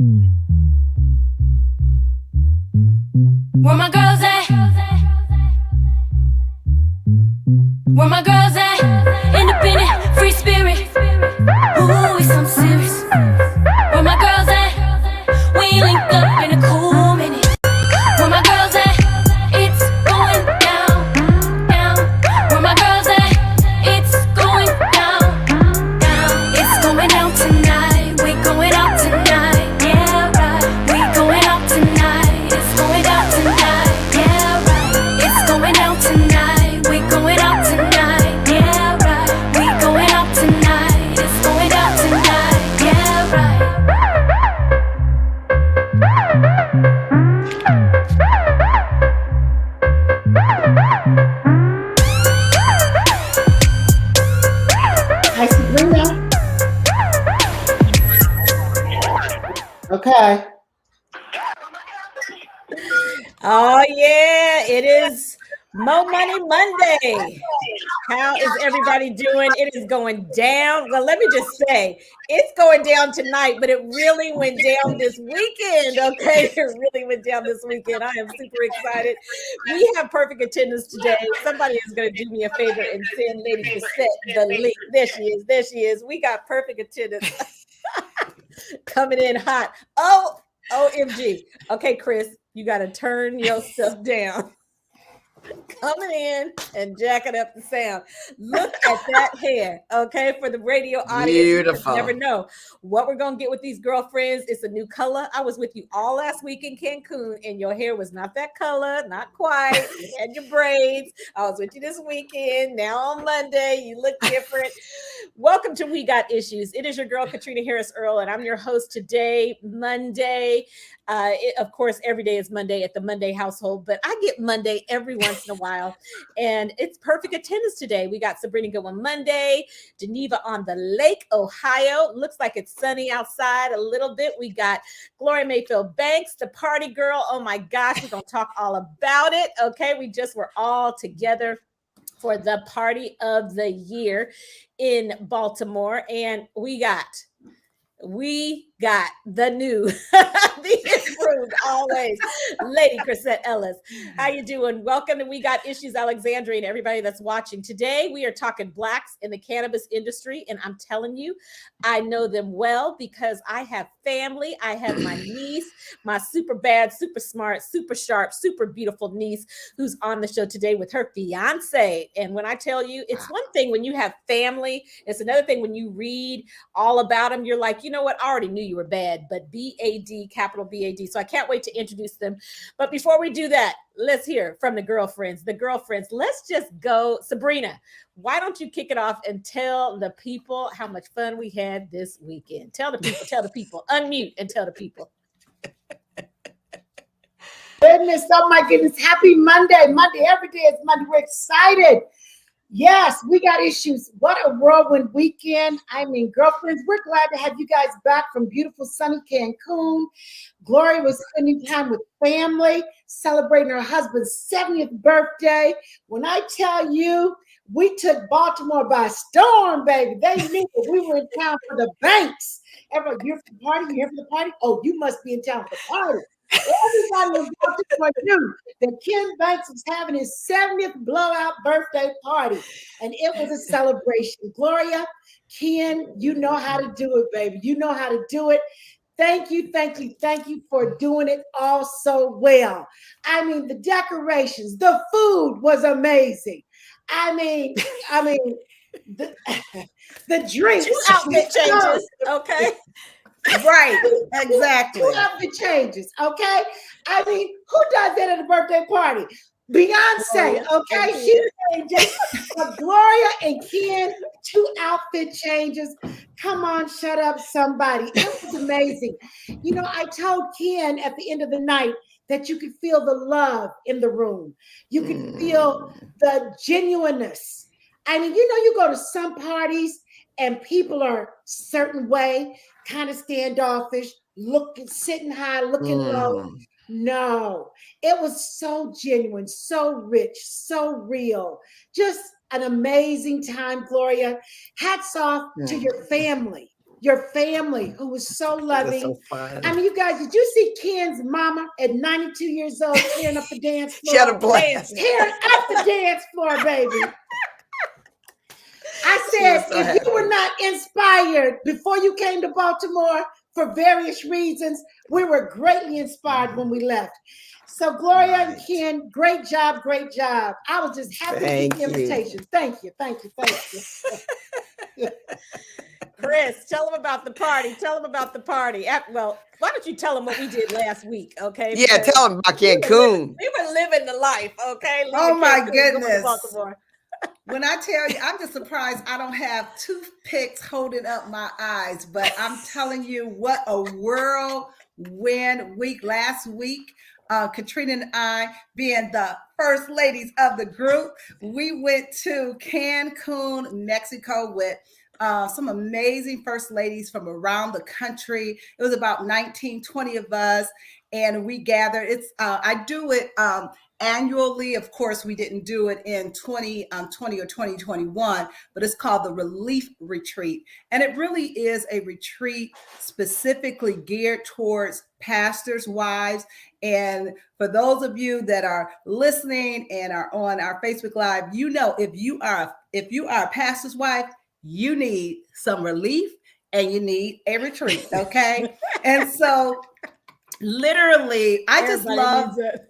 Where my girls at? Where my girls at? Independent, free spirit. Ooh, it's something serious. Where my girls at? We ain't linked up in a cool minute. Where my girls at? It's going down, down. Where my girls at? It's going down, down. It's going down tonight. We going out tonight. Yeah, right. We going out tonight. It's going down tonight. Yeah, right. It's going down tonight. We going out tonight. Yeah, right. We going out tonight. It's going down tonight. Yeah, right. Hi, Sabrina. Okay. Oh yeah, it is Mo Money Monday. How is everybody doing? It is going down. Well, let me just say, it's going down tonight, but it really went down this weekend. Okay, it really went down this weekend. I am super excited. We have perfect attendance today. Somebody is going to do me a favor and send Lady Cassette the link. There she is. There she is. We got perfect attendance coming in hot. Oh, OMG. Okay, Chris, you got to turn your stuff down. Coming in and jacking up the sound. Look at that hair, okay? For the radio audience, Beautiful. You never know what we're gonna get with these girlfriends. It's a new color. I was with you all last week in Cancun, and your hair was not that color, not quite. You had your braids. I was with you this weekend. Now on Monday, you look different. Welcome to We Got Issues. It is your girl Katrina Harris Earl, and I'm your host today, Monday. Of course, every day is Monday at the Monday household, but I get Monday every once in a while, and it's perfect attendance today. We got Sabrina Goodwin Monday, Geneva on the Lake, Ohio. Looks like it's sunny outside a little bit. We got Gloria Mayfield Banks, the party girl. Oh my gosh, we're going to talk all about it. Okay, we just were all together for the party of the year in Baltimore, and we got the new, the improved always, Lady Chrisette Ellis. How you doing? Welcome to We Got Issues, Alexandria, and everybody that's watching. Today, we are talking Blacks in the cannabis industry, and I'm telling you, I know them well because I have family. I have my niece, my super bad, super smart, super sharp, super beautiful niece who's on the show today with her fiance. And when I tell you, it's one thing when you have family, it's another thing when you read all about them. You're like, you know what? I already knew you were bad, but B-A-D, capital B-A-D. So I can't wait to introduce them. But before we do that, let's hear from the girlfriends. Let's just go. Sabrina, why don't you kick it off and tell the people how much fun we had this weekend? Tell the people, unmute and tell the people. Goodness, oh my goodness. Happy Monday. Monday, every day is Monday. We're excited. Yes, we got issues. What a whirlwind weekend. I mean, girlfriends, we're glad to have you guys back from beautiful sunny Cancun. Gloria was spending time with family, celebrating her husband's 70th birthday. When I tell you, we took Baltimore by storm, baby. They knew that we were in town for the banks. Everybody, you're here for the party? You're here for the party? Oh, you must be in town for the party. Everybody was Baltimore knew that Ken Banks was having his 70th blowout birthday party, and it was a celebration. Gloria, Ken, you know how to do it, baby. You know how to do it. Thank you for doing it all so well. I mean, the decorations, the food was amazing. I mean, the drinks. 2 outfit changes, okay? Right, exactly. 2 outfit changes, okay? I mean, who does that at a birthday party? Beyonce, okay? She just Gloria and Ken, 2 outfit changes. Come on, shut up, somebody. It was amazing. You know, I told Ken at the end of the night that you could feel the love in the room. You could feel the genuineness. I mean, you know, you go to some parties and people are a certain way, kind of standoffish, sitting high, looking low. No, it was so genuine, so rich, so real. Just an amazing time, Gloria. Hats off to your family. your family who was so loving. So fun. I mean, you guys, did you see Ken's mama at 92 years old tearing up the dance floor? She had a blast. Tearing up the dance floor, baby. I said, so if happy. you were not inspired before you came to Baltimore for various reasons, we were greatly inspired when we left. So Gloria and Ken, great job, great job. I was just happy to get the invitation. Thank you, thank you, thank you. Chris, tell them about the party. Tell them about the party. Well, why don't you tell them what we did last week, okay? Yeah, Because tell them about Cancun. we were living the life, okay? Oh my Cancun, going to goodness. Baltimore. When I tell you, I'm just surprised I don't have toothpicks holding up my eyes, but I'm telling you, what a whirlwind week last week. Katrina and I, being the first ladies of the group, we went to Cancun, Mexico with some amazing first ladies from around the country. It was about 19, 20 of us, and we gathered. I do it annually. Of course, we didn't do it in 2020 or 2021, but it's called the Relief Retreat. And it really is a retreat specifically geared towards pastors' wives. And for those of you that are listening and are on our Facebook Live, you know, if you are a pastor's wife, you need some relief and you need a retreat. Okay. And so literally, I just love it.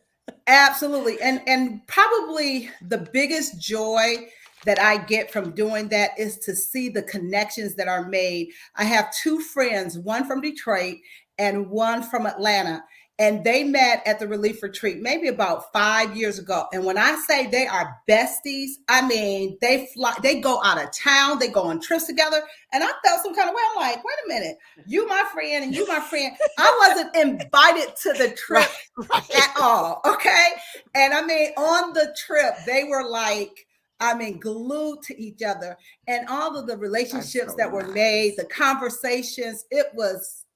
Absolutely. And probably the biggest joy that I get from doing that is to see the connections that are made. I have two friends, one from Detroit and one from Atlanta, and they met at the Relief Retreat maybe about 5 years ago. And when I say they are besties, I mean, they go out of town, they go on trips together. And I felt some kind of way. I'm like, wait a minute, you my friend and you my friend. I wasn't invited to the trip at all. Okay. And I mean, on the trip, they were like, glued to each other, and all of the relationships that were made, the conversations, it was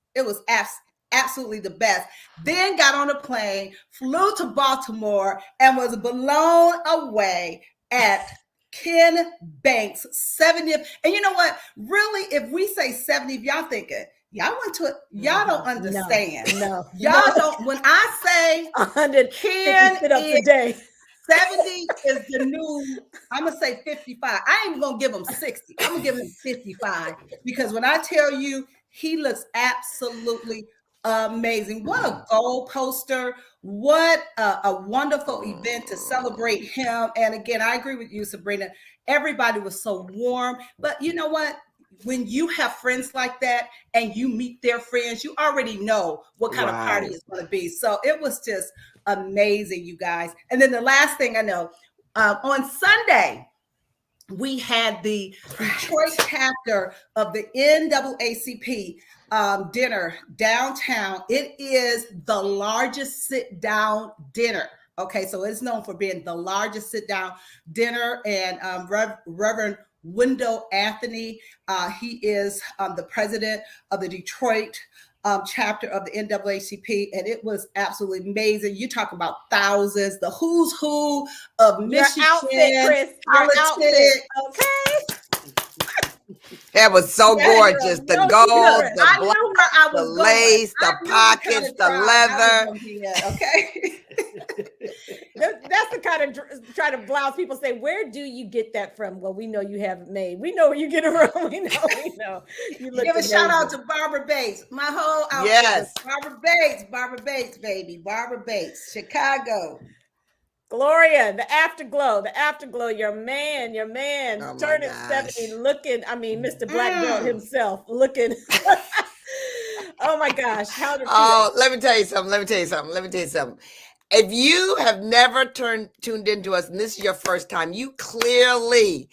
absolutely the best. Then got on a plane, flew to Baltimore, and was blown away at Ken Banks' 70th. And you know what? Really, if we say 70th, y'all thinking, y'all went to it, y'all don't understand. No. Y'all don't. When I say 100 Ken sit ups a day. 70 is the new, I'm going to say 55. I ain't even going to give him 60. I'm going to give him 55. Because when I tell you, he looks absolutely amazing. What a goal poster. What a wonderful event to celebrate him. And again, I agree with you, Sabrina. Everybody was so warm. But you know what? When you have friends like that and you meet their friends, you already know what kind of party it's going to be. So it was just amazing, you guys. And then the last thing I know, on Sunday, we had the Detroit chapter of the NAACP dinner downtown. It is the largest sit-down dinner. Okay, so it's known for being the largest sit-down dinner. And Reverend Wendell Anthony, he is the president of the Detroit chapter of the NAACP, and it was absolutely amazing. You talk about thousands, the who's who of Michigan. Your outfit, Chris. Your outfit. Okay. That was so gorgeous. The gold, the lace, the pockets, the leather. Okay. That's the kind of try to blouse. People say, where do you get that from? Well, we know you have it made. We know where you get it from. We know. You look Give a shout out to Barbara Bates. My whole outfit. Yes. Barbara Bates, baby. Barbara Bates, Chicago. Gloria, the afterglow, your man, Oh turning 70, looking, Mr. Black Belt himself, looking. Oh my gosh. Let me tell you something. If you have never tuned into us and this is your first time, you clearly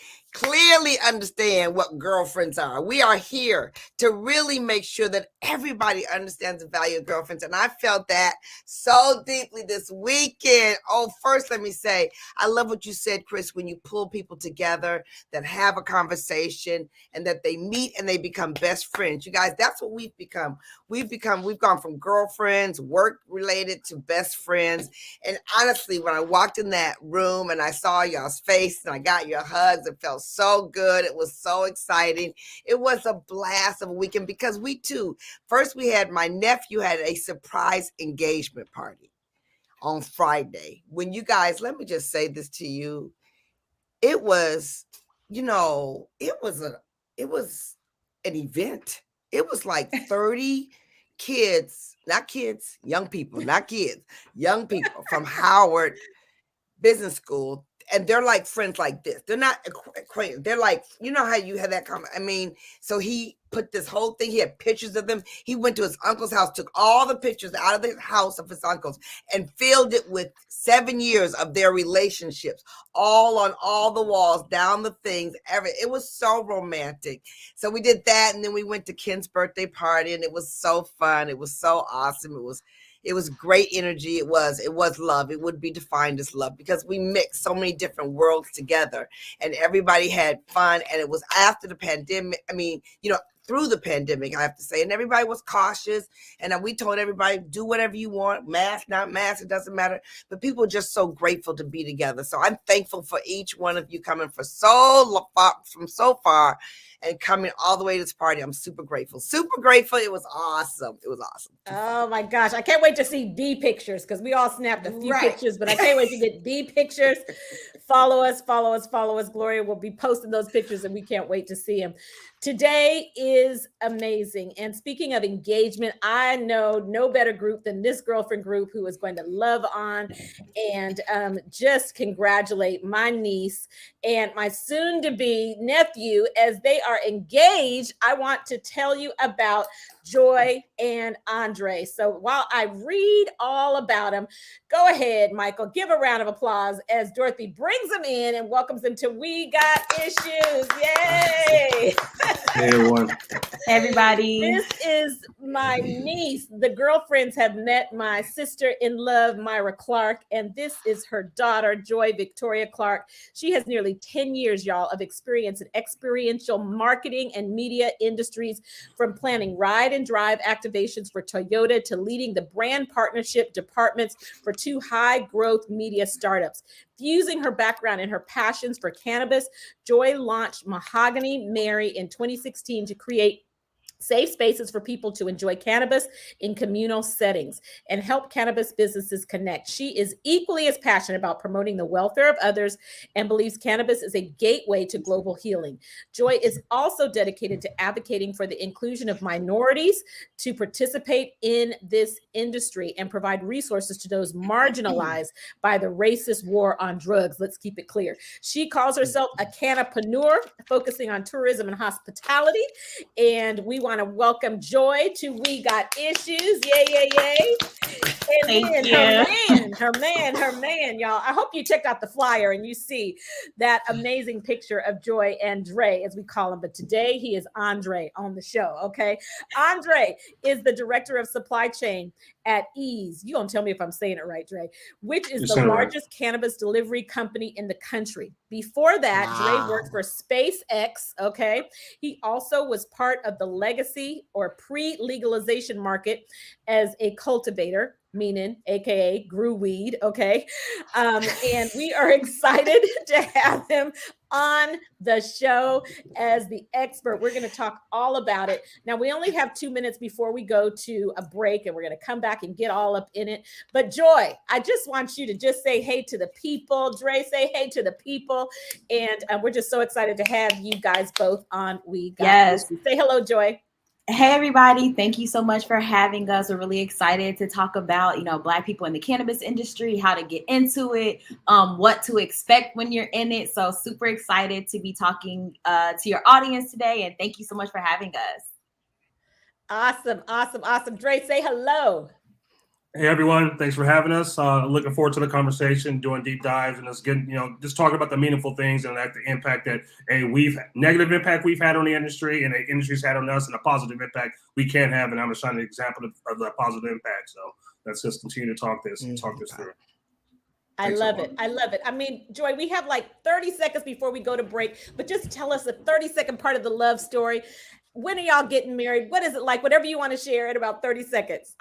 understand what girlfriends are. We are here to really make sure that everybody understands the value of girlfriends. And I felt that so deeply this weekend. Oh, first, let me say, I love what you said, Chris, when you pull people together that have a conversation and that they meet and they become best friends. You guys, that's what we've become. We've gone from girlfriends, work related, to best friends. And honestly, when I walked in that room and I saw y'all's face and I got your hugs, it felt so good. It was so exciting. It was a blast of a weekend because we too, first we had my nephew had a surprise engagement party on Friday. When you guys, let me just say this to you. It was, it was an event. It was like 30 kids, young people from Howard Business School. And they're like friends like this. They're not acquainted. They're like, you know how you had that comment. I mean, so he put this whole thing. He had pictures of them. He went to his uncle's house, took all the pictures out of the house of his uncles and filled it with 7 years of their relationships, all on all the walls, down the things. It was so romantic. So we did that. And then we went to Ken's birthday party and it was so fun. It was so awesome. It was great energy. It was love. It would be defined as love because we mixed so many different worlds together and everybody had fun. And it was after the pandemic. I mean, through the pandemic, I have to say, and everybody was cautious. And we told everybody, do whatever you want, mask, not mask, it doesn't matter. But people are just so grateful to be together. So I'm thankful for each one of you coming from so far and coming all the way to this party. I'm super grateful. Super grateful. It was awesome. It was awesome. Oh my gosh. I can't wait to see B pictures because we all snapped a few pictures, but I can't wait to get B pictures. Follow us. Gloria will be posting those pictures and we can't wait to see them. Today is amazing. And speaking of engagement, I know no better group than this girlfriend group who is going to love on and just congratulate my niece and my soon-to-be nephew as they are engaged. I want to tell you about Joy and Andre. So while I read all about them, go ahead, Michael, give a round of applause as Dorothy brings them in and welcomes them to We Got Issues. Yay! Hey, everyone. Hey, everybody. This is my niece. The girlfriends have met my sister-in-law, Myra Clarke, and this is her daughter, Joy Victoria Clarke. She has nearly 10 years, y'all, of experience in experiential marketing and media industries, from planning ride and drive activations for Toyota to leading the brand partnership departments for 2 high-growth media startups. Fusing her background and her passions for cannabis, Joy launched Mahogany Mary in 2016 to create safe spaces for people to enjoy cannabis in communal settings and help cannabis businesses connect. She is equally as passionate about promoting the welfare of others and believes cannabis is a gateway to global healing. Joy is also dedicated to advocating for the inclusion of minorities to participate in this industry and provide resources to those marginalized by the racist war on drugs. Let's keep it clear. She calls herself a cannapreneur, focusing on tourism and hospitality. And we want to welcome Joy to We Got Issues. Yay. And then her man, y'all. I hope you checked out the flyer and you see that amazing picture of Joy and Dre, as we call him. But today he is Andre on the show, okay? Andre is the director of supply chain at Eaze. You gonna tell me if I'm saying it right, Dre, which is the largest cannabis delivery company in the country. Before that, Dre worked for SpaceX, okay? He also was part of the legacy or pre-legalization market as a cultivator, meaning AKA grew weed, okay? And we are excited to have him on the show as the expert. We're going to talk all about it. Now, we only have 2 minutes before we go to a break, and we're going to come back and get all up in it. But Joy, I just want you to just say hey to the people. Dre, say hey to the people. And we're just so excited to have you guys both on We Got Issues. Say hello, Joy. Hey, everybody. Thank you so much for having us. We're really excited to talk about, Black people in the cannabis industry, how to get into it, what to expect when you're in it. So super excited to be talking to your audience today. And thank you so much for having us. Awesome. Dre, say hello. Hey everyone, thanks for having us. Looking forward to the conversation, doing deep dives, and us getting, just talking about the meaningful things and like the impact that negative impact we've had on the industry and the industry's had on us, and a positive impact we can have. And I'm a shining example of that positive impact. So let's just continue to talk this through. I love it. I love it. I mean, Joy, we have like 30 seconds before we go to break, but just tell us a 30-second part of the love story. When are y'all getting married? What is it like? Whatever you want to share in about 30 seconds.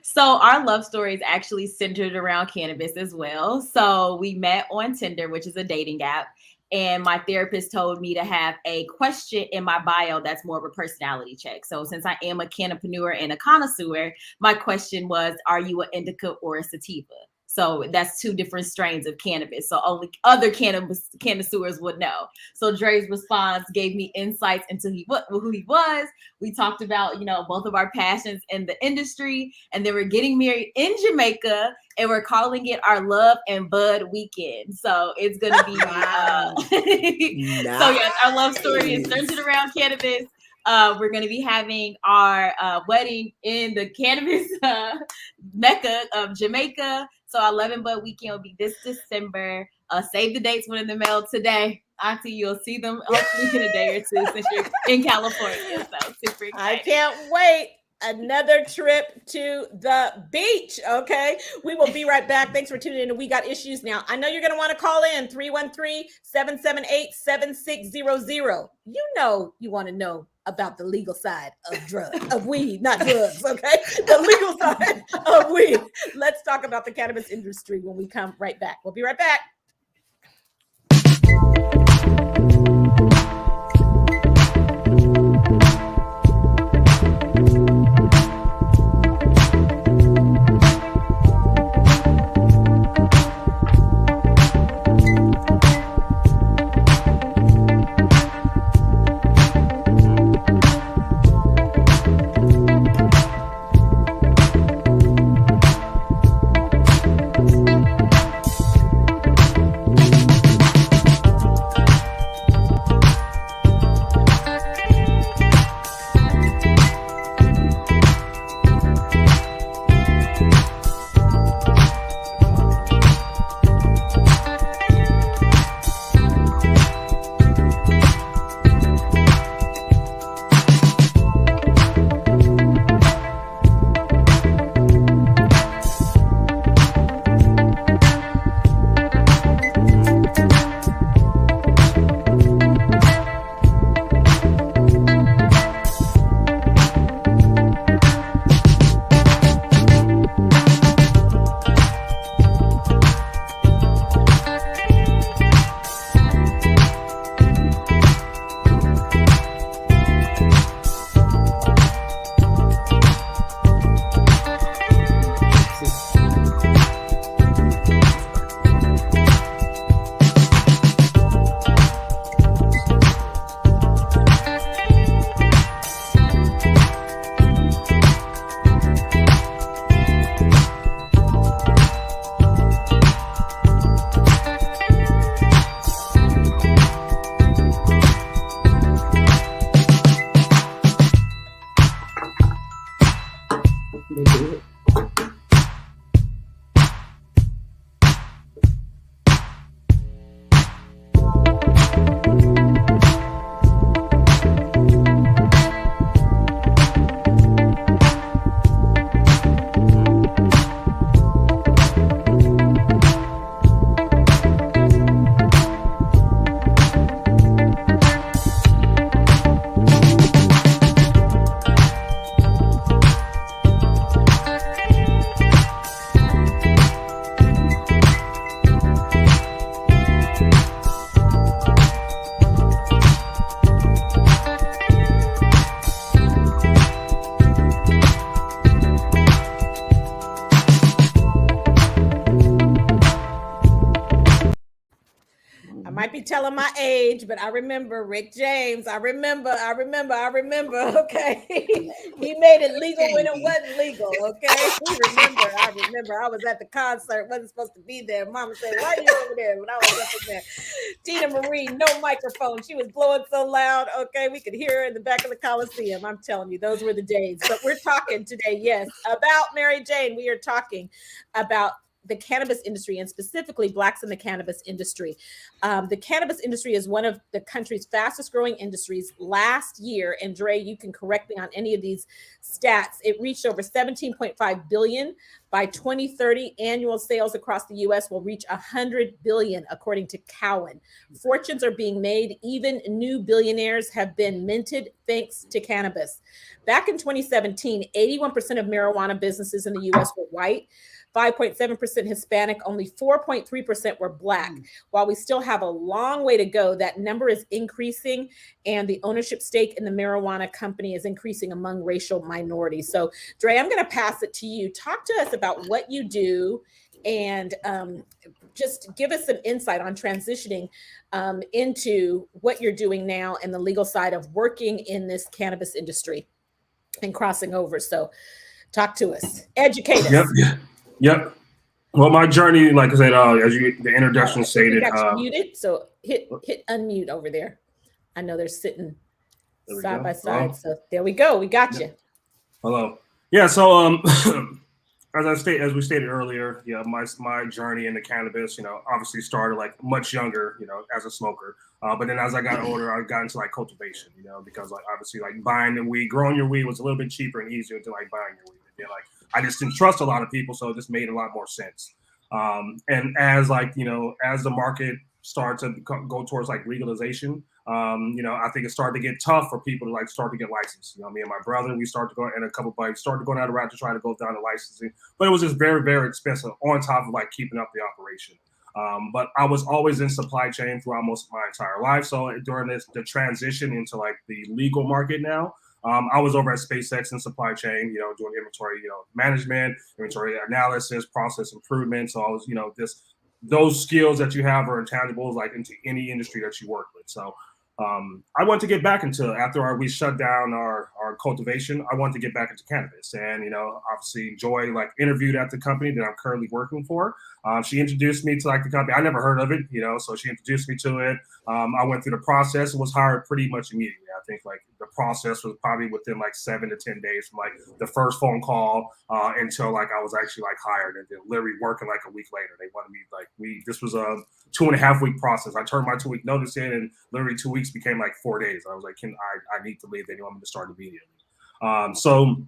So our love story is actually centered around cannabis as well. So we met on Tinder, which is a dating app. And my therapist told me to have a question in my bio that's more of a personality check. So since I am a cannapreneur and a connoisseur, my question was, are you an indica or a sativa? So that's two different strains of cannabis. So only other connoisseurs would know. So Dre's response gave me insights into who he was. We talked about, both of our passions in the industry, and then we're getting married in Jamaica, and we're calling it our Love and Bud Weekend. So it's going to be, So yes, our love story is centered around cannabis. We're going to be having our wedding in the cannabis mecca of Jamaica. So our Love and Bud Weekend will be this December. Save the dates when in the mail today. Auntie, you'll see them hopefully in a day or two since you're in California. So super excited. I can't wait. Another trip to the beach. Okay. We will be right back. Thanks for tuning in. We got issues now. I know you're going to want to call in 313-778-7600. You want to know about the legal side of weed, not drugs. Okay. The legal side of weed. Let's talk about the cannabis industry when we come right back. We'll be right back. be telling my age, but I remember Rick James. I remember. Okay. He made it legal when it wasn't legal. Okay. I remember. I was at the concert, wasn't supposed to be there. Mama said, "Why are you over there?" When I was up in there. Tina Marie, no microphone. She was blowing so loud. Okay. We could hear her in the back of the Coliseum. I'm telling you, those were the days. But we're talking today, yes, about Mary Jane. We are talking about the cannabis industry, and specifically Blacks in the cannabis industry. The cannabis industry is one of the country's fastest growing industries. Last year, and Dre, you can correct me on any of these stats, it reached over 17.5 billion. By 2030, annual sales across the US will reach 100 billion, according to Cowen. Fortunes are being made. Even new billionaires have been minted thanks to cannabis. Back in 2017, 81% of marijuana businesses in the US were white, 5.7% Hispanic, only 4.3% were Black. While we still have a long way to go, that number is increasing, and the ownership stake in the marijuana company is increasing among racial minorities. So, Dre, I'm going to pass it to you. Talk to us about what you do, and just give us some insight on transitioning into what you're doing now and the legal side of working in this cannabis industry and crossing over. So talk to us, educate us. Yep. Well, my journey, like I said, as the introduction stated, got you muted. So hit unmute over there. I know they're sitting side by side. Hello? So there we go. We got you. Hello. Yeah. So as we stated earlier, my journey into cannabis, obviously started like much younger, as a smoker. But then as I got older, I got into like cultivation, because like obviously like buying the weed, growing your weed was a little bit cheaper and easier than like buying your weed. And then like I just didn't trust a lot of people, so it just made a lot more sense. And as like, as the market started to go towards like legalization, I think it started to get tough for people to like start to get licensed. Me and my brother, we started to go, and a couple of buddies started going down the route to try to go down the licensing, but it was just very, very expensive on top of like keeping up the operation. But I was always in supply chain throughout most of my entire life. So during the transition into like the legal market now, I was over at SpaceX in supply chain, doing inventory, management, inventory analysis, process improvement. So I was, those skills that you have are intangibles like into any industry that you work with. So I wanted to get back into, after we shut down our cultivation, I wanted to get back into cannabis. And, obviously Joy like interviewed at the company that I'm currently working for. She introduced me to like the company. I never heard of it, so she introduced me to it. I went through the process and was hired pretty much immediately. I think like the process was probably within like 7 to 10 days from like the first phone call until like I was actually like hired, and then literally working like a week later. They wanted me this was a 2.5 week process. I turned my 2 week notice in, and literally 2 weeks became like 4 days. I was like, I need to leave. They want me to start immediately. So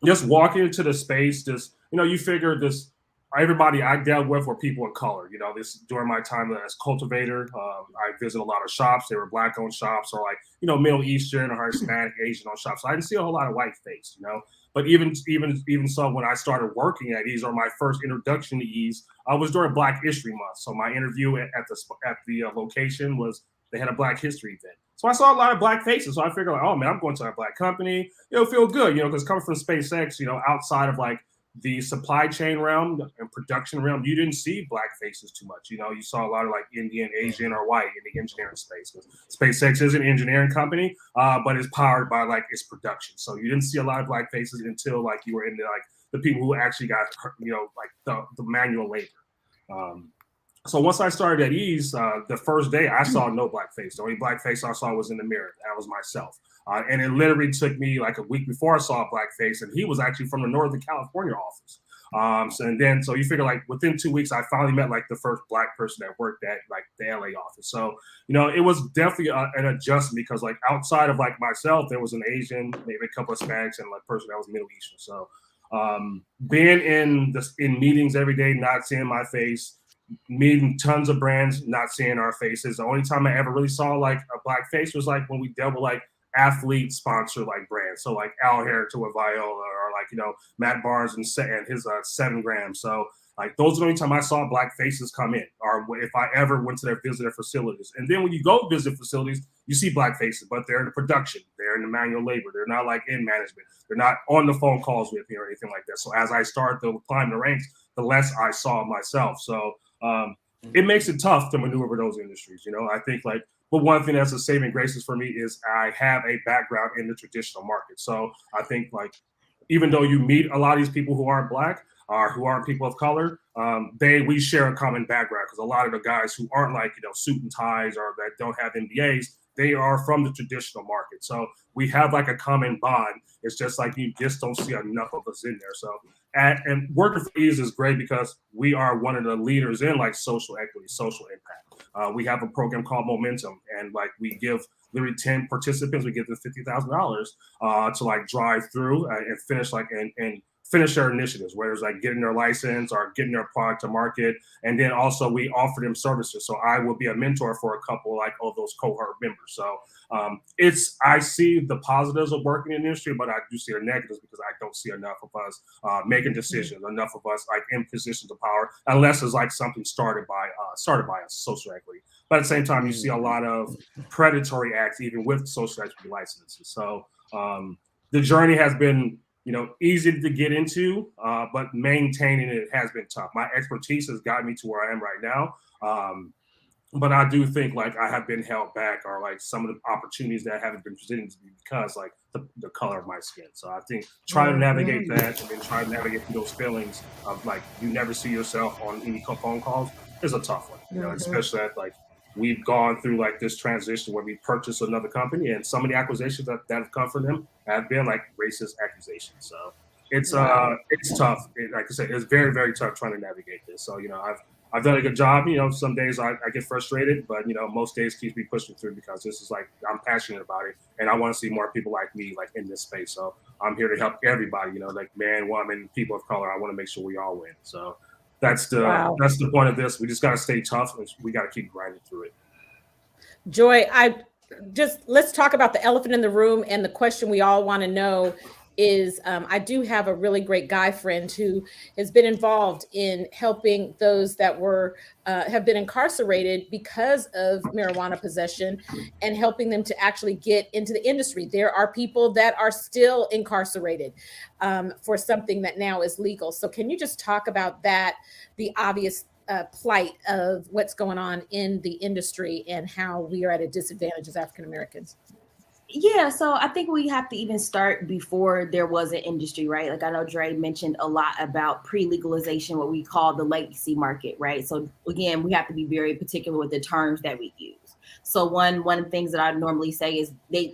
just walking into the space, you figure this, everybody I dealt with were people of color. This during my time as cultivator, I visited a lot of shops. They were Black owned shops, or like, Middle Eastern or Hispanic, Asian owned shops. So I didn't see a whole lot of white face, But even so, when I started working at Eaze, or my first introduction to Eaze, I was during Black History Month. So my interview at the location was, they had a Black History event. So I saw a lot of Black faces. So I figured, like, oh man, I'm going to a Black company. It'll feel good, because coming from SpaceX, outside of like the supply chain realm and production realm, you didn't see Black faces too much. You saw a lot of like Indian, Asian, or white in the engineering space. SpaceX is an engineering company, but it's powered by like its production. So you didn't see a lot of Black faces until like you were into like the people who actually got, like the manual labor. So once I started at Eaze, the first day I saw no Black face. The only Black face I saw was in the mirror. That was myself. And it literally took me like a week before I saw a Black face, and he was actually from the Northern California office. So you figure like within 2 weeks, I finally met like the first Black person that worked at like the LA office. So, it was definitely an adjustment, because like outside of like myself, there was an Asian, maybe a couple of Hispanics, and like a person that was Middle Eastern. So being in meetings every day, not seeing my face, meeting tons of brands, not seeing our faces. The only time I ever really saw like a Black face was like when we dealt with like athlete sponsor like brands. So like Al Hair to a Viola, or like, Matt Barnes and his 7 grams. So like those are the only time I saw Black faces come in, or if I ever went to visit their facilities. And then when you go visit facilities, you see Black faces, but they're in the production, they're in the manual labor, they're not like in management, they're not on the phone calls with me or anything like that. So as I started to climb the ranks, the less I saw myself. So it makes it tough to maneuver those industries. You know, I think like, but one thing that's a saving graces for me is I have a background in the traditional market. So I think like, even though you meet a lot of these people who aren't Black or who aren't people of color, we share a common background, because a lot of the guys who aren't like, you know, suit and ties or that don't have MBAs, they are from the traditional market. So we have like a common bond. It's just like you just don't see enough of us in there. So and working for Eaze is great because we are one of the leaders in like social equity, social impact. We have a program called Momentum, and like we give literally 10 participants, we give them $50,000 to like drive through and finish like and finish their initiatives, whether it's like getting their license or getting their product to market. And then also we offer them services. So I will be a mentor for a couple like of those cohort members. So I see the positives of working in the industry, but I do see the negatives because I don't see enough of us making decisions, enough of us like in positions of power, unless it's like something started by us, social equity. But at the same time, you see a lot of predatory acts, even with social equity licenses. So the journey has been, you know, easy to get into, but maintaining it has been tough. My expertise has gotten me to where I am right now. But I do think like I have been held back, or like some of the opportunities that haven't been presented to me because like the color of my skin. So I think trying to navigate that and then trying to navigate through those feelings of like you never see yourself on any phone calls is a tough one, you know, especially at like we've gone through like this transition where we purchased another company, and some of the accusations that have come from them have been like racist accusations. So it's tough. Like I said, it's very, very tough trying to navigate this. So, you know, I've done a good job. You know, some days I get frustrated, but you know, most days keeps me pushing through because this is like, I'm passionate about it and I want to see more people like me like in this space. So I'm here to help everybody, you know, like man, woman, people of color. I want to make sure we all win. So that's the point of this. We just got to stay tough and we got to keep grinding through it. Joy, let's talk about the elephant in the room, and the question we all want to know is, I do have a really great guy friend who has been involved in helping those that have been incarcerated because of marijuana possession and helping them to actually get into the industry. There are people that are still incarcerated for something that now is legal. So can you just talk about that, the obvious plight of what's going on in the industry and how we are at a disadvantage as African Americans? Yeah, so I think we have to even start before there was an industry, right? Like I know Dre mentioned a lot about pre-legalization, what we call the legacy market, right? So again, we have to be very particular with the terms that we use. So one of the things that I normally say is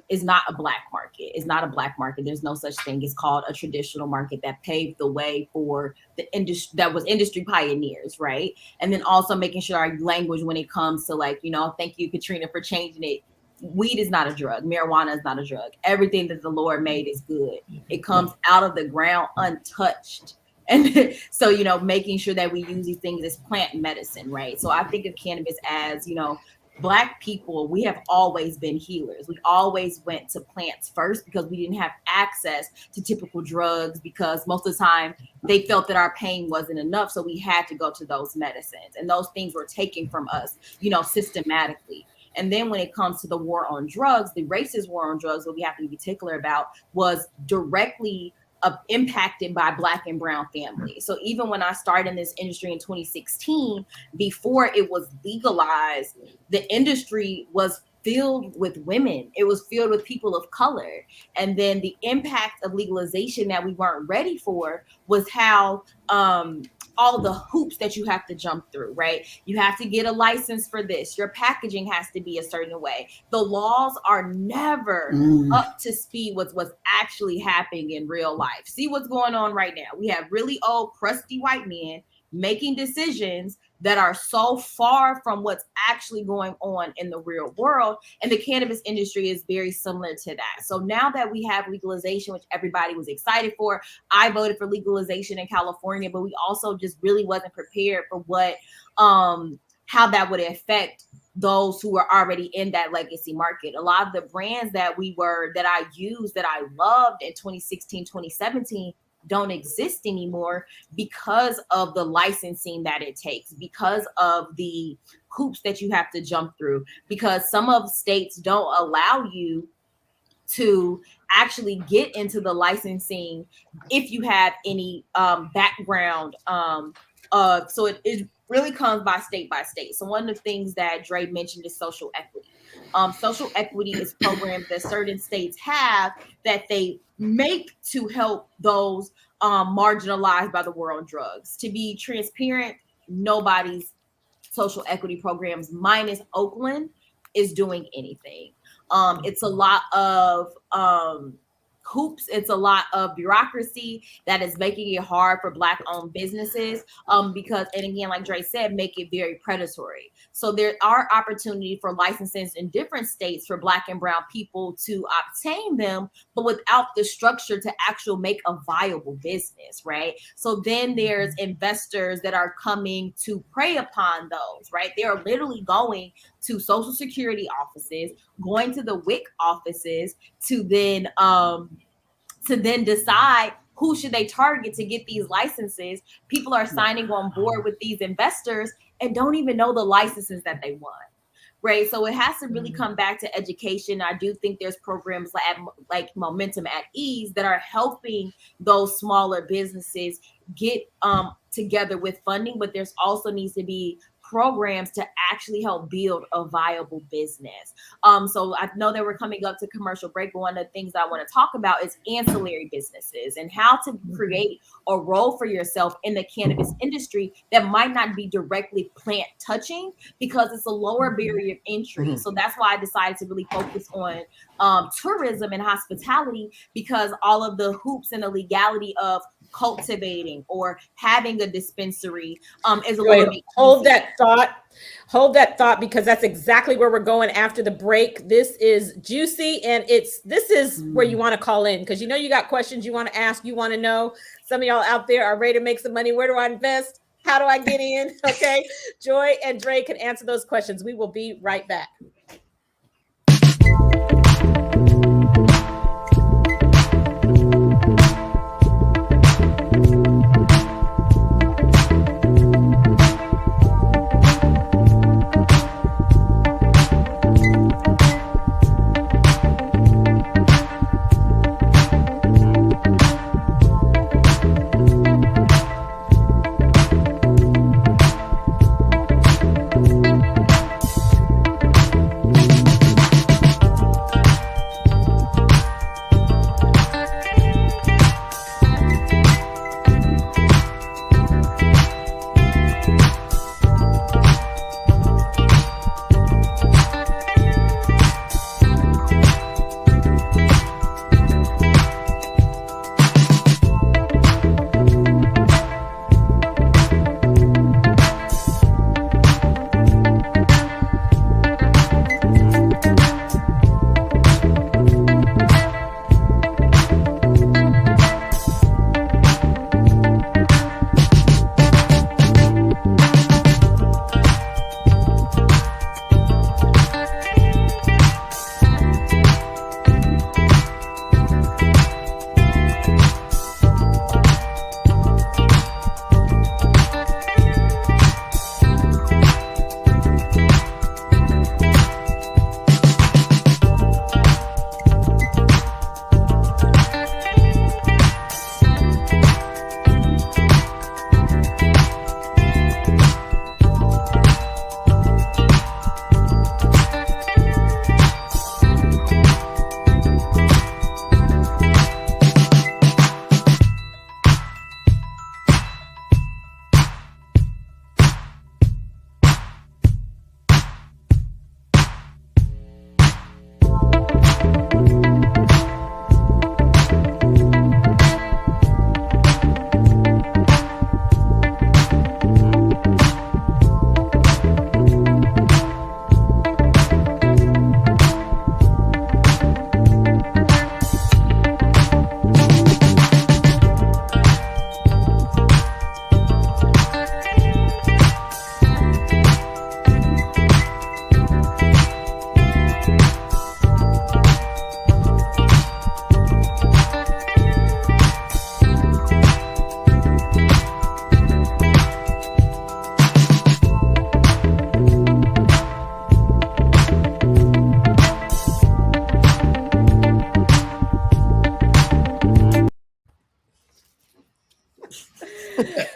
is not a black market. It's not a black market. There's no such thing. It's called a traditional market that paved the way for the industry, that was industry pioneers, right? And then also making sure our language when it comes to like, you know, thank you, Katrina, for changing it. Weed is not a drug. Marijuana is not a drug. Everything that the Lord made is good. It comes out of the ground untouched. And so, you know, making sure that we use these things as plant medicine, right? So I think of cannabis as, you know, Black people, we have always been healers. We always went to plants first because we didn't have access to typical drugs, because most of the time they felt that our pain wasn't enough. So we had to go to those medicines, and those things were taken from us, you know, systematically. And then when it comes to the war on drugs, the racist war on drugs, what we have to be particular about was directly impacted by Black and brown families. So even when I started in this industry in 2016, before it was legalized, the industry was filled with women. It was filled with people of color. And then the impact of legalization that we weren't ready for was how all of the hoops that you have to jump through, right? You have to get a license for this. Your packaging has to be a certain way. The laws are never up to speed with what's actually happening in real life. See what's going on right now. We have really old, crusty white men making decisions that are so far from what's actually going on in the real world. And the cannabis industry is very similar to that. So now that we have legalization, which everybody was excited for, I voted for legalization in California, but we also just really wasn't prepared for what, how that would affect those who were already in that legacy market. A lot of the brands that I used, that I loved in 2016, 2017, don't exist anymore because of the licensing that it takes, because of the hoops that you have to jump through, because some of states don't allow you to actually get into the licensing if you have any background. So it really comes by state. So one of the things that Dre mentioned is social equity. Social equity is programs that certain states have that they make to help those marginalized by the war on drugs. To be transparent, nobody's social equity programs minus Oakland is doing anything. It's a lot of hoops. It's a lot of bureaucracy that is making it hard for Black owned businesses because, and again, like Dre said, make it very predatory. So there are opportunities for licenses in different states for Black and brown people to obtain them, but without the structure to actually make a viable business, right? So then there's investors that are coming to prey upon those, right? They are literally going to Social Security offices, going to the WIC offices to then decide who should they target to get these licenses. People are signing on board with these investors and don't even know the licenses that they want, right? So it has to really come back to education. I do think there's programs like Momentum at Eaze that are helping those smaller businesses get together with funding, but there's also needs to be programs to actually help build a viable business. So I know that we're coming up to commercial break, but one of the things I want to talk about is ancillary businesses and how to create a role for yourself in the cannabis industry that might not be directly plant touching because it's a lower barrier of entry. So that's why I decided to really focus on tourism and hospitality, because all of the hoops and the legality of cultivating or having a dispensary is a little bit hold that thought because that's exactly where we're going after the break. This is juicy, and this is where you want to call in, because you know you got questions you want to ask, you want to know. Some of y'all out there are ready to make some money. Where do I invest? How do I get in? Okay, Joy and Dre can answer those questions. We will be right back.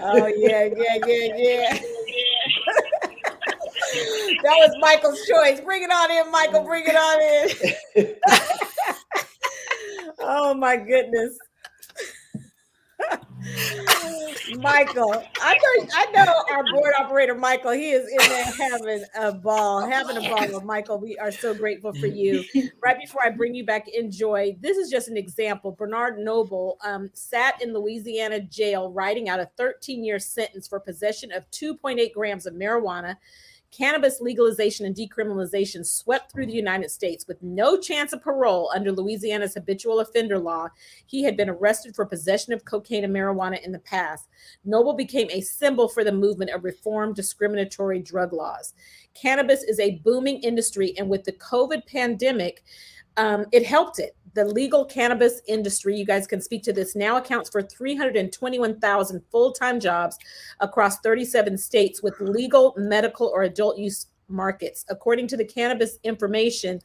Oh yeah. That was Michael's choice. Bring it on in, Michael. Bring it on in. Oh my goodness. Michael, I know our board operator, Michael, he is in there having a ball. Michael, we are so grateful for you. Right before I bring you back, enjoy. This is just an example. Bernard Noble sat in Louisiana jail writing out a 13-year sentence for possession of 2.8 grams of marijuana. Cannabis legalization and decriminalization swept through the United States with no chance of parole under Louisiana's habitual offender law. He had been arrested for possession of cocaine and marijuana in the past. Noble became a symbol for the movement of reform discriminatory drug laws. Cannabis is a booming industry, and with the COVID pandemic, it helped it. The legal cannabis industry, you guys can speak to this, now accounts for 321,000 full-time jobs across 37 states with legal, medical, or adult use markets. According to the Cannabis Information,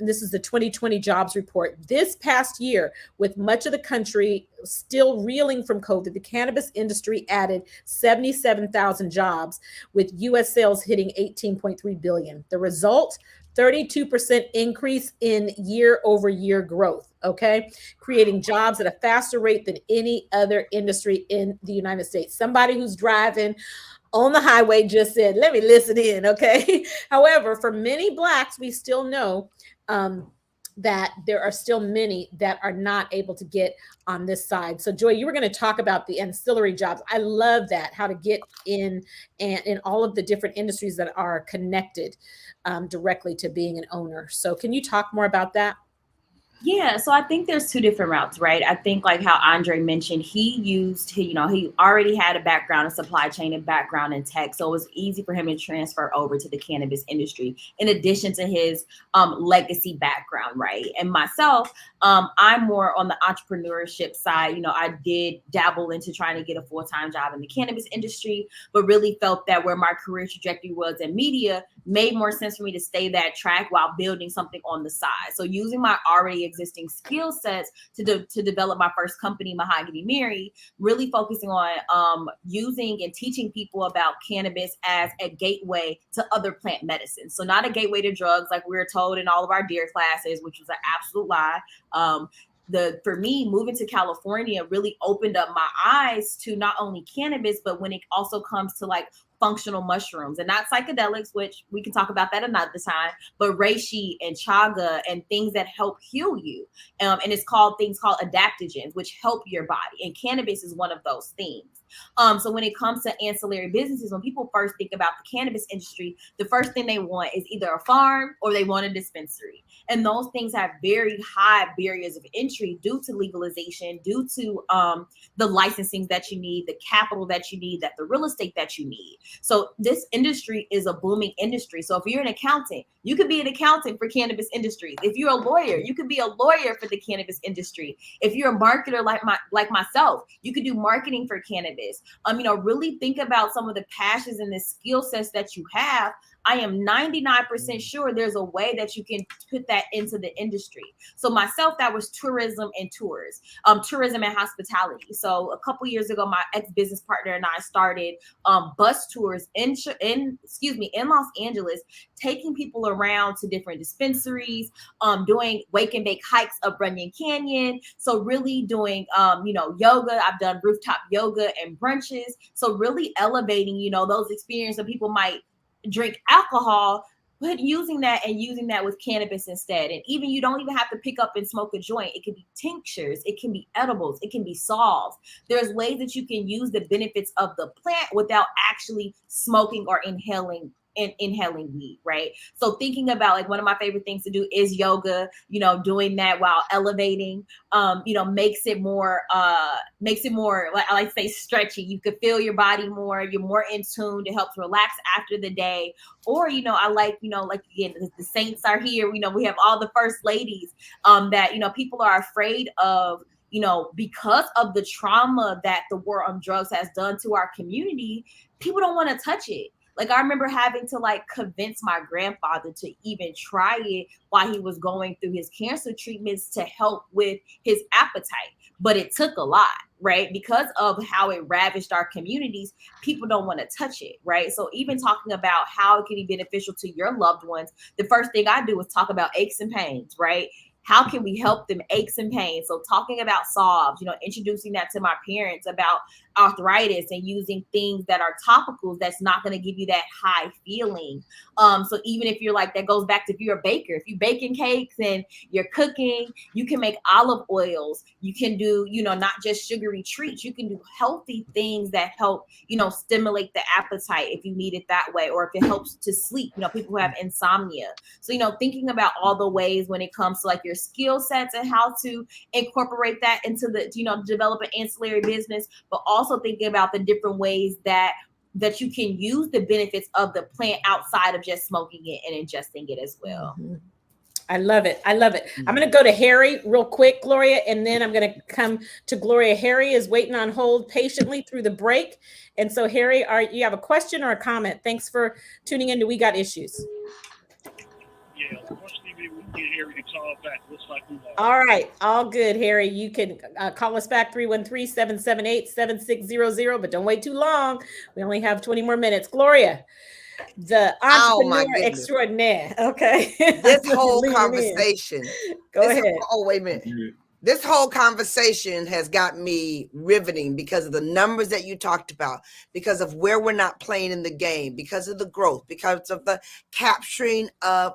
this is the 2020 jobs report. This past year, with much of the country still reeling from COVID, the cannabis industry added 77,000 jobs, with U.S. sales hitting $18.3 billion. The result, 32% increase in year-over-year growth, okay? Creating jobs at a faster rate than any other industry in the United States. Somebody who's driving on the highway just said, let me listen in, okay? However, for many Blacks, we still know that there are still many that are not able to get on this side. So Joy, you were going to talk about the ancillary jobs. I love that, how to get in and in all of the different industries that are connected directly to being an owner. So can you talk more about that? Yeah, so I think there's two different routes, right? I think like how Andre mentioned, he already had a background in supply chain and background in tech. So it was easy for him to transfer over to the cannabis industry in addition to his legacy background, right? And myself, I'm more on the entrepreneurship side. You know, I did dabble into trying to get a full-time job in the cannabis industry, but really felt that where my career trajectory was in media made more sense for me to stay that track while building something on the side. So using my already existing skill sets to develop my first company, Mahogany Mary, really focusing on using and teaching people about cannabis as a gateway to other plant medicines. So not a gateway to drugs like we were told in all of our DEAR classes, which was an absolute lie. For me, moving to California really opened up my eyes to not only cannabis, but when it also comes to like functional mushrooms and not psychedelics, which we can talk about that another time, but reishi and chaga and things that help heal you. And it's things called adaptogens, which help your body. And cannabis is one of those things. So when it comes to ancillary businesses, when people first think about the cannabis industry, the first thing they want is either a farm or they want a dispensary. And those things have very high barriers of entry due to legalization, due to the licensing that you need, the capital that you need, the real estate that you need. So this industry is a booming industry. So if you're an accountant, you could be an accountant for cannabis industries. If you're a lawyer, you could be a lawyer for the cannabis industry. If you're a marketer like myself, you could do marketing for cannabis. Really think about some of the passions and the skill sets that you have. I am 99% sure there's a way that you can put that into the industry. So myself, that was tourism and tours, tourism and hospitality. So a couple years ago, my ex-business partner and I started bus tours in Los Angeles, taking people around to different dispensaries, doing wake and bake hikes up Runyon Canyon. So really doing, yoga. I've done rooftop yoga and brunches. So really elevating, those experiences that people might drink alcohol, but using that with cannabis instead. And even you don't even have to pick up and smoke a joint. It can be tinctures, it can be edibles, it can be solves. There's ways that you can use the benefits of the plant without actually smoking or inhaling weed, right? So thinking about like one of my favorite things to do is yoga, doing that while elevating, makes it more, like I like to say, stretchy. You could feel your body more, you're more in tune, it helps relax after the day. Or, I like, again, the saints are here, we have all the first ladies that, people are afraid of, because of the trauma that the war on drugs has done to our community, people don't want to touch it. Like I remember having to convince my grandfather to even try it while he was going through his cancer treatments to help with his appetite. but it took a lot, right? Because of how it ravaged our communities, people don't want to touch it, right? So even talking about how it can be beneficial to your loved ones, the first thing I do is talk about aches and pains, right? How can we help them aches and pains? So talking about solves, introducing that to my parents about arthritis and using things that are topicals that's not going to give you that high feeling. So even if you're like, that goes back to if you're a baker, if you're baking cakes and you're cooking, you can make olive oils. You can do, not just sugary treats. You can do healthy things that help, stimulate the appetite if you need it that way, or if it helps to sleep, people who have insomnia. So, thinking about all the ways when it comes to like your skill sets and how to incorporate that into the, develop an ancillary business, but also thinking about the different ways that you can use the benefits of the plant outside of just smoking it and ingesting it as well. Mm-hmm. I love it. I love it. I'm going to go to Harry real quick, Gloria, and then I'm going to come to Gloria. Harry is waiting on hold patiently through the break. And so, Harry, you have a question or a comment? Thanks for tuning in to We Got Issues. Yeah, unfortunately, we can't hear you call back. Looks like we lost. All right. All good, Harry. You can call us back 313-778-7600, but don't wait too long. We only have 20 more minutes. Gloria, the entrepreneur extraordinaire. Okay. This whole conversation. Go ahead. Oh, wait a minute. This whole conversation has got me riveting because of the numbers that you talked about, because of where we're not playing in the game, because of the growth, because of the capturing of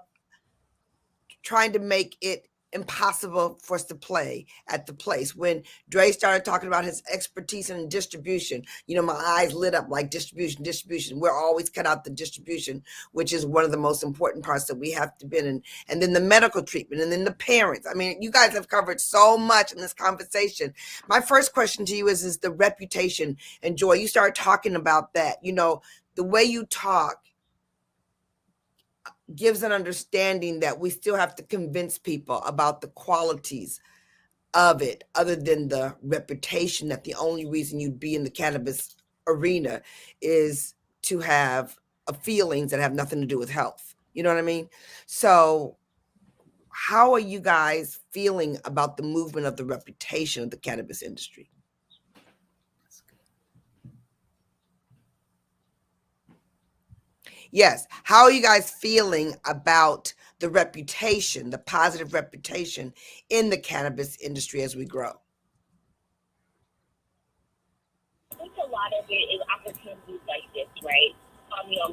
trying to make it impossible for us to play at the place. When Dre started talking about his expertise in distribution, my eyes lit up like distribution. We're always cut out the distribution, which is one of the most important parts that we have to be in. And then the medical treatment, and then the parents. I mean, you guys have covered so much in this conversation. My first question to you is the reputation. And Joy, you started talking about that. The way you talk gives an understanding that we still have to convince people about the qualities of it, other than the reputation, that the only reason you'd be in the cannabis arena is to have feelings that have nothing to do with health. You know what I mean? So how are you guys feeling about the movement of the reputation of the cannabis industry? Yes. How are you guys feeling about the reputation, the positive reputation in the cannabis industry as we grow? I think a lot of it is opportunities like this, right?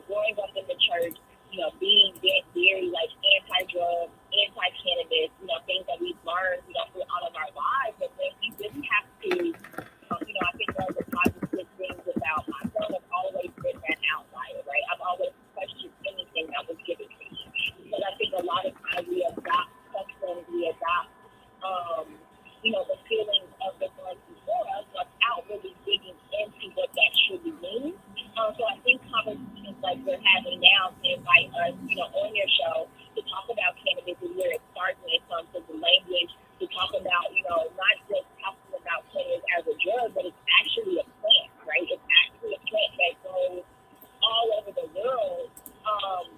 Growing up in the church, being very like anti-drug, anti-cannabis, things that we've learned, through all of our lives. But then we really have to, I think one of the positive things about myself has always been that outlier, right? I've always questioned anything that was given to me. But I think a lot of times we adopt customs, we adopt, the feelings of the ones before us without really digging into what that truly means. So I think conversations like we're having now to invite us, on your show to talk about cannabis and where it starts when it comes to the language, to talk about, not just talking about cannabis as a drug, but it's actually a plant, right? It's actually a plant that grows all over the world,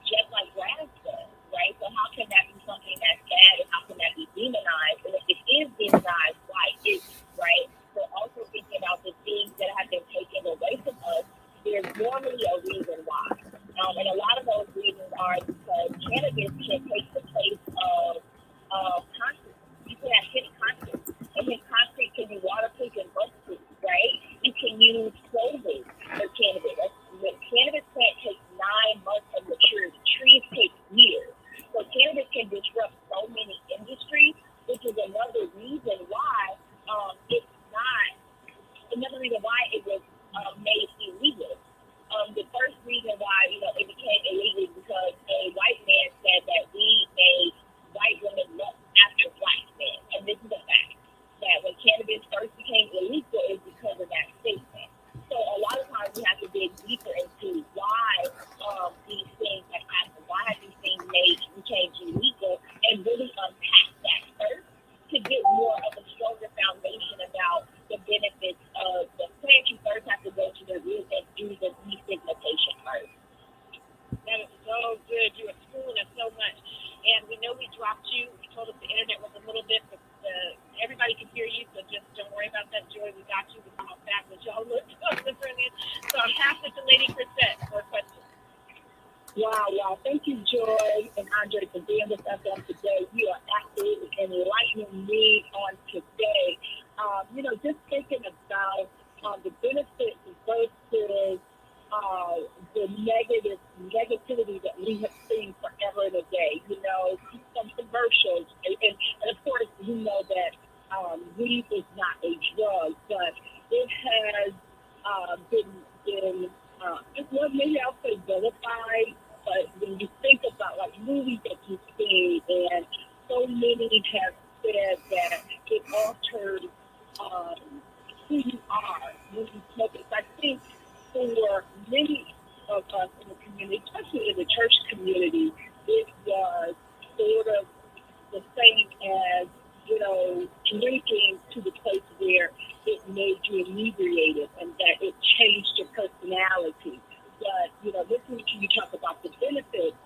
just like grass does, right? So how can that be something that's bad, and how can that be demonized? And if it is demonized, why is it, right? So also thinking about the things that have been taken away from us, there's normally a reason why. And a lot of those reasons are because cannabis can take the place of concrete. You can have hemp concrete, and hemp concrete can be waterproof and rust-proof, right? You can use clothing for cannabis. The cannabis plant takes 9 months of maturity. Trees take years. So cannabis can disrupt so many industries, which is another reason why it was made illegal. The first reason why it became illegal is because a white man said that weed I'll pass it to Lady Chrisette for a question. Wow. Thank you, Joy and Andre, for being with us on today. You are absolutely enlightening me on today. Just thinking about the benefits versus the negativity that we have seen forever and a day. Some commercials, and of course, we know that weed is not a drug, but it has been well, maybe I'll say vilified. But when you think about like movies that you see, and so many have said that it alters who you are when you smoke it. I think for many of us in the community, especially in the church community, it was sort of the same as, drinking to the place where it made you inebriated and that it changed your personality. But, listening to you talk about the benefits,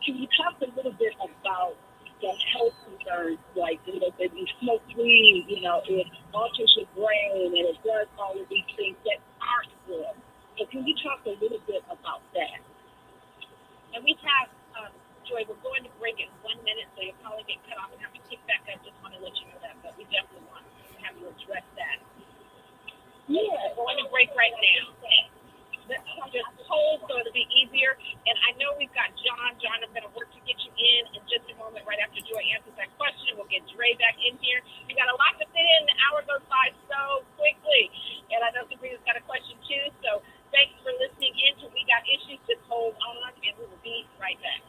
can you talk a little bit about the health concerns, like, that you smoke weed, it alters your brain and it does all of these things that aren't good. So can you talk a little bit about that? And we have, Joy, we're going to break in 1 minute, so you'll probably get cut off and have to kick back up. Just want to let you know that, but we definitely want to have you address that. Yeah. We're going to break right now. Let's just hold so it'll be easier. And I know we've got John. John, I'm going to work to get you in just a moment right after Joy answers that question. We'll get Dre back in here. We got a lot to fit in. The hour goes by so quickly. And I know Sabrina's got a question too. So thanks for listening in to We Got Issues. Just hold on and we will be right back.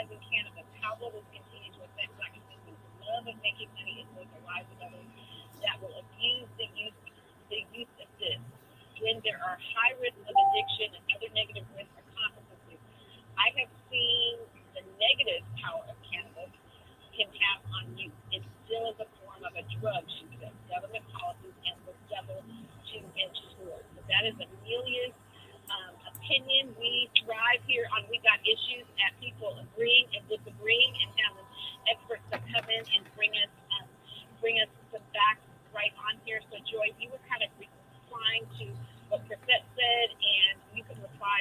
legalizing cannabis, how will this continue to affect Black citizens who love and making money influence the lives of others that will abuse the youth assist when there are high risks of addiction and other negative risks or consequences? I have seen the negative power of cannabis can have on youth. It still is a form of a drug, she said. Government policies and the devil to ensure. So that is Amelia's opinion. We thrive here on We Got Issues at people agreeing and disagreeing and having experts that come in and bring us some facts right on here. So Joy, you were kind of replying to what Chrisette said, and you can reply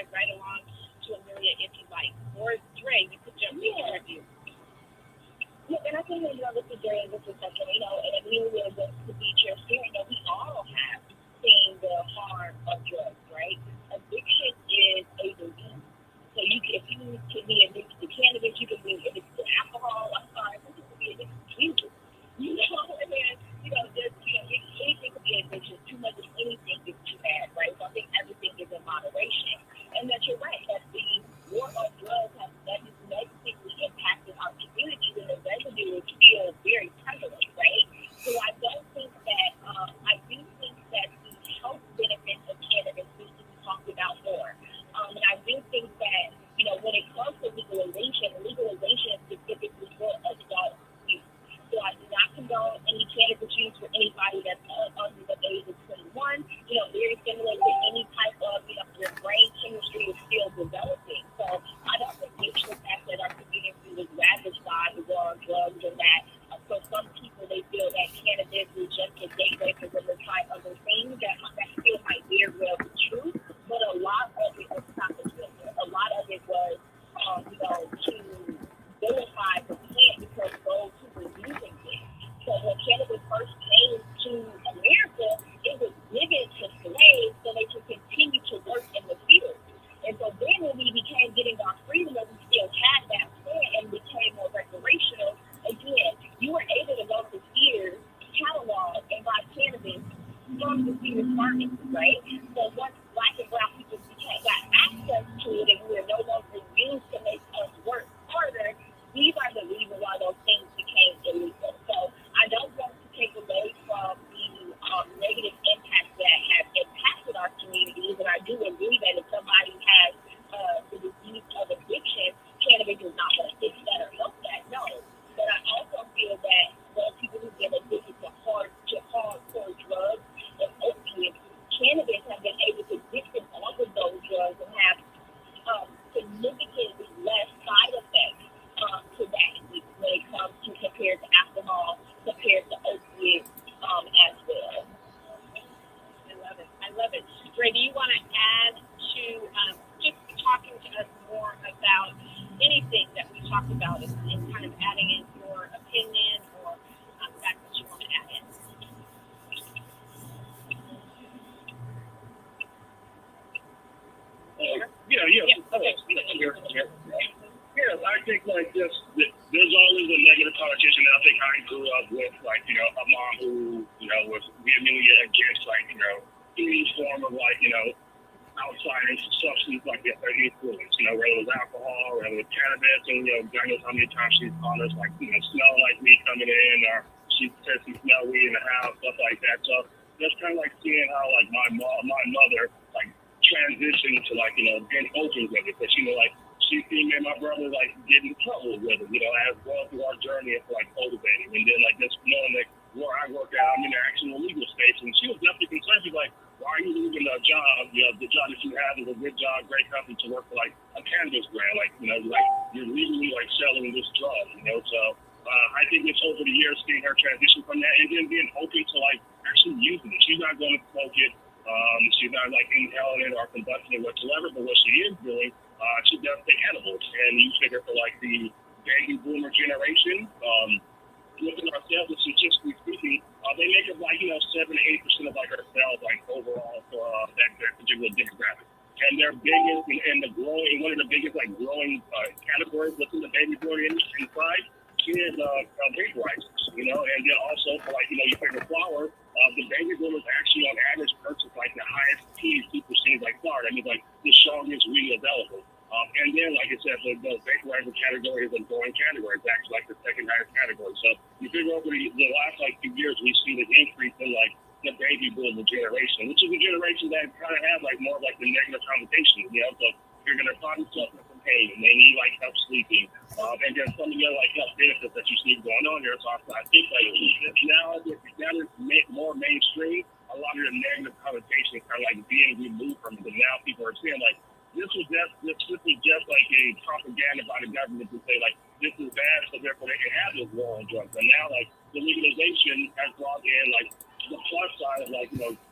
in moderation. And that you're right, that the war on drugs has negatively impacted our communities, and the residue is still very prevalent, right? So I don't think that, I do think that the health benefits of cannabis need to be talked about more. And I do think that, when it comes to legalization is specifically for adult use. So I do not condone any cannabis use for anybody that's under the age of 21. Very similar to any type of, your brain chemistry is still developing. So I don't think it's the fact that our community was ravaged by the war on drugs, and that for some people they feel that cannabis is just a gateway for them to try other things. That still might very well be true, but a lot of it was propaganda. A lot of it was, to vilify the plant because those who were using it. So when cannabis first came to America, it was given to slaves so they could continue to work in the field. And so then when we began getting our freedom, and we still had that plant and became more recreational, again, you were able to go to Sears catalog and buy cannabis from the Sears pharmacy, right? So once Black and brown people got access to it, and we were no longer used to make us work harder, these are the reasons why those things became illegal. So I don't want to take away from the negative impacts that have impacted our communities, and I do agree that if somebody has the disease of addiction, cannabis is not going to fix that or help that, no. But I also feel that those people who've been addicted to hardcore drugs and opiates, cannabis have been able to get them off of those drugs and have significantly less side effects to that when it comes to compared to alcohol, compared to opiates as well. I love it. Ray, do you want to add to just talking to us more about anything that we talked about and kind of adding in your opinion or facts that you want to add in? Yeah, I think like this, there's always a negative connotation. And I think I grew up with a mom who, was vehemently against any form of outside substance like that influence, whether it was alcohol, whether it was cannabis, and God knows how many times she's called us smell like weed coming in, or she says she smell weed in the house, stuff like that. So that's kind of like seeing how my mother transitioned to being open with it, because she seen me and my brother get in trouble with it, as going through our journey of cultivating, and then just knowing that where I work at, I'm in the actual legal space, and she was definitely concerned. She's like, why are you leaving a job? The job that you have is a good job, great company to work for a cannabis brand, you're legally selling this drug, So I think it's over the years seeing her transition from that, and then being open to actually using it. She's not going to smoke it. She's not inhaling it or combusting it whatsoever, but what she is doing, she does take edibles, and you figure for the baby boomer generation, looking at ourselves, and statistically speaking, they make up 7 to 8% of our sales overall for that particular demographic. And their biggest and one of the biggest growing categories within the baby boomer industry side is vaporizers, and then also for you figure flower, the baby boomers actually on average purchase the highest THC percentage flower. That means the strongest weed available. And then, like I said, the vaporizer category is a growing category. It's actually the second highest category. So you figure over the last few years, we've seen an increase in the baby boomer generation, which is a generation that kind of has more of the negative connotation. So you're going to probably suffer from pain, and they need help sleeping, and then some of the other health benefits that you see going on here. So I think now that is more mainstream, a lot of the negative connotation is kind of being removed from it. And now people are saying this was just a propaganda by the government to say this is bad, so therefore they can have this war on drugs. And now the legalization has brought in the plus side of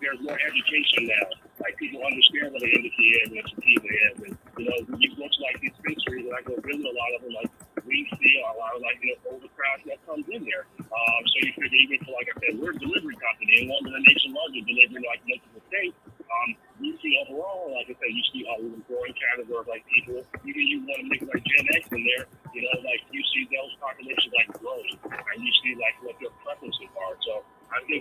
there's more education now. People understand what an indica is and a sativa is, and when you go to these dispensaries, and I go visit a lot of them, we see a lot of older crowds that comes in there. So you figure even for I said, we're a delivery company, and one of the nation's largest delivering multiple states. We see overall, like I said, you see all the growing categories people. Even you want to make Gen X in there, you see those populations growing, and you see what their preferences are. So I think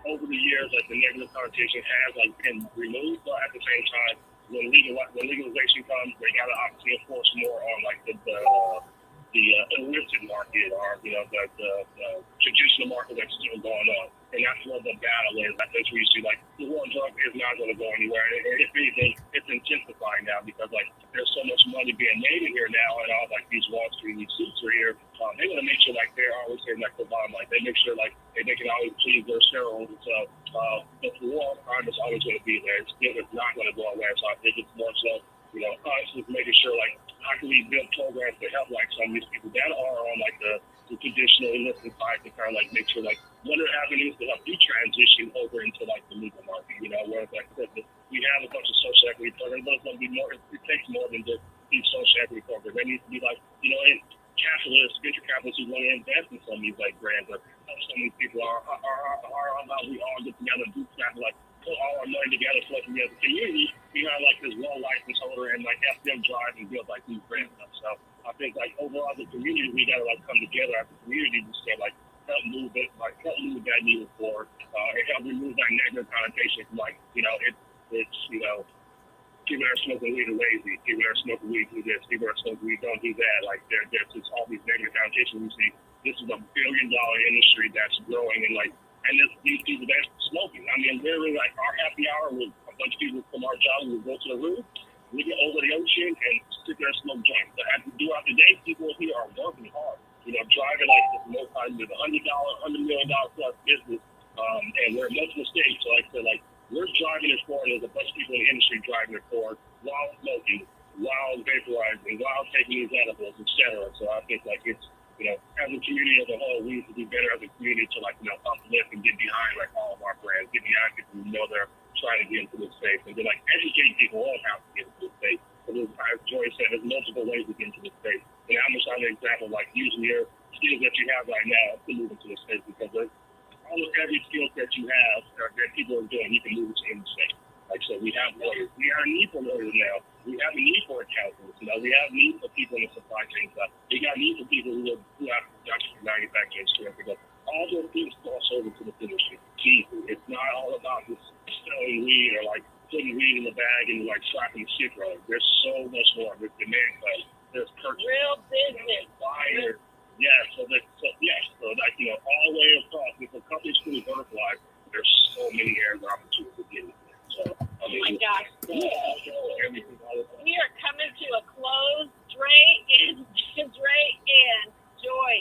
over the years, the negative connotation has been removed, but at the same time, when legalization comes, they got to obviously enforce more on like the illicit market, or the traditional market that's still going on. And that's what the battle is. That's where you see like the war on drugs is not going to go anywhere. And if anything, it's intensifying now because like there's so much money being made in here now, and all like these Wall Street suits are here. They want to make sure like they're always saying like the bottom line. They make sure like they can always please their shareholders. So the war on crime is always going to be there. It's not going to go away. So I think it's more so us just making sure like how can we build programs to help like some of these people that are on like the traditional illicit side to kind of like make sure like what are avenues to help you transition over into like the legal market, where like we have a bunch of social equity programs, but it's going to be more, it takes more than just these social equity programs. There needs to be like, and capitalists, venture capitalists who want to invest in some of these like brands or help some of these people are about we all get together and bootstrap like put all our money together, collect together as a community, like this one license holder and like help them drive and build like these brands up. So I think like overall as a community, we gotta like come together as a community to say like help move that needle forward, and help remove that negative connotation from like, it's people that are smoking weed are lazy, people that are smoking weed do this, people that are smoking weed don't do that. Like there's just all these negative connotations. We see this is a $1 billion industry that's growing and these people that's smoking. I mean, literally like our happy hour with a bunch of people from our job, we go to the room, we get over the ocean and sit there and smoke joints. So as we do out the day, people here are working hard, driving like this multi-million, $100 million plus business. And we're in multiple states. So like I said, like we're driving it forward. There's a bunch of people in the industry driving it forward while smoking, while vaporizing, while taking these edibles, etc. So I think like it's, as a community as a whole, we need to be better as a community to like, uplift and get behind like all of our brands, get behind people who know they're trying to get into this space, and then like educate people on how to get into this space. Because as Joy said, there's multiple ways to get into this space. And I'm just an example, like using your skills that you have right now to move into this space, because almost every skill that you have that people are doing, you can move into any space. Like, so we have lawyers. We have a need for lawyers now. We have a need for accountants. We have a need for people in the supply chain stuff. We got a need for people who have production, manufacturing strength. Because all those things cross over to the industry. It's not all about just selling weed or like putting weed in the bag and like slapping the shit road. There's so much more. There's demand side. There's purchase. Real business. Buyers. Yeah. So like all the way across, if a company's fully verticalized, there's so many areas of opportunity to get into. So, oh my gosh. Everything all the time. We are coming to a close. Dre and Joy,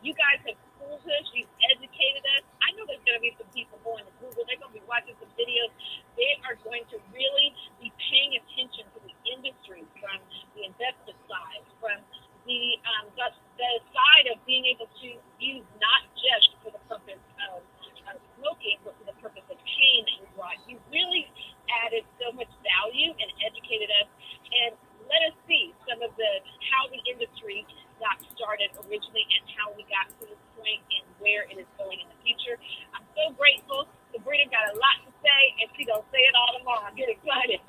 you guys have schooled us. You've educated us. I know there's going to be some people going to Google. They're going to be watching some videos. They are going to really be paying attention to the industry from the investment side, from the side of being able to use not just for the purpose of smoking, but for the purpose of pain that you brought. You really added so much value and educated us, and let us see some of how the industry got started originally and how we got to this point and where it is going in the future. I'm so grateful. Sabrina got a lot to say, and she's going to say it all tomorrow. I'm getting excited.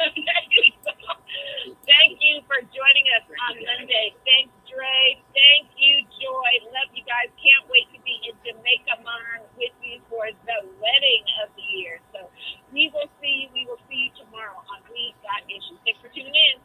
Thank you for joining us on Monday. Thanks, Dre. Thank you, Joy. Love you guys. Can't wait to be in Jamaica with you for the wedding of the year. So we will see you tomorrow on We Got Issues. Thanks for tuning in.